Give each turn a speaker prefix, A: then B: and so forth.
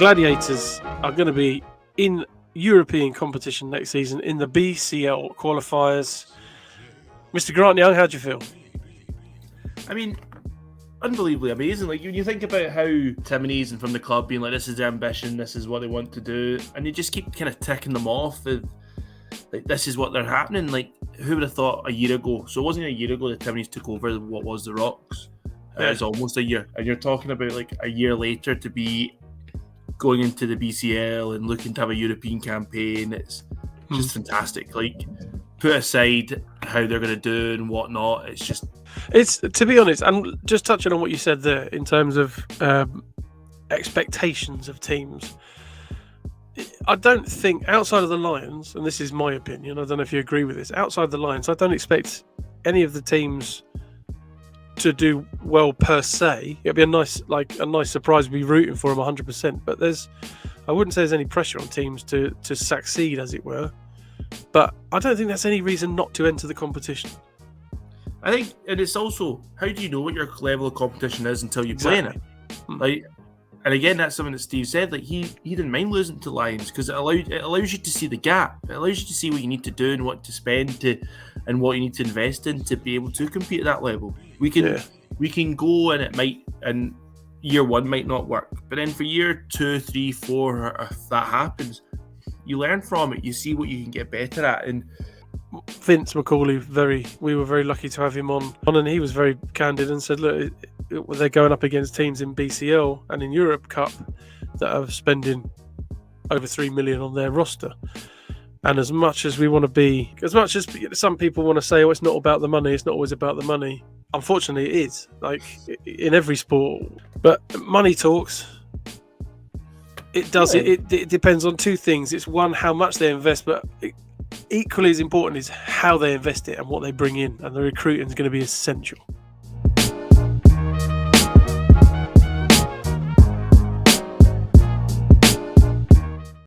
A: Gladiators are going to be in European competition next season in the BCL qualifiers. Mr. Grant Young, how do you feel?
B: I mean, unbelievably amazing. Like, when you think about how Timone's and from the club being like, this is their ambition, this is what they want to do, and you just keep kind of ticking them off of, like, this is what they're happening. Like, who would have thought a year ago? So it wasn't a year ago that Timone's took over what was the Rocks. It's almost a year, and you're talking about like a year later to be going into the BCL and looking to have a European campaign. It's just fantastic. Like, put aside how they're going to do and whatnot, it's
A: to be honest, and just touching on what you said there in terms of expectations of teams, I don't think outside of the Lions, and this is my opinion, I don't know if you agree with this, outside the Lions, I don't expect any of the teams to do well per se. It'd be a nice surprise to be rooting for them 100%, but I wouldn't say there's any pressure on teams to succeed, as it were, but I don't think that's any reason not to enter the competition.
B: I think, and it's also, how do you know what your level of competition is until you play in it? Like, and again, that's something that Steve said. Like, he didn't mind losing to Lions because it allows you to see the gap. It allows you to see what you need to do and what to spend and what you need to invest in to be able to compete at that level. We can go and year one might not work, but then for year 2, 3, 4, if that happens, you learn from it. You see what you can get better at. And
A: Vince McCauley, we were very lucky to have him on, and he was very candid and said, look, they're going up against teams in BCL and in Europe Cup that are spending over 3 million on their roster. And as much as some people want to say, oh, it's not about the money, it's not always about the money. Unfortunately, it is, like in every sport. But money talks. It does.
B: Yeah.
A: It depends on two things. It's one, how much they invest, but equally as important is how they invest it and what they bring in. And the recruiting is going to be essential.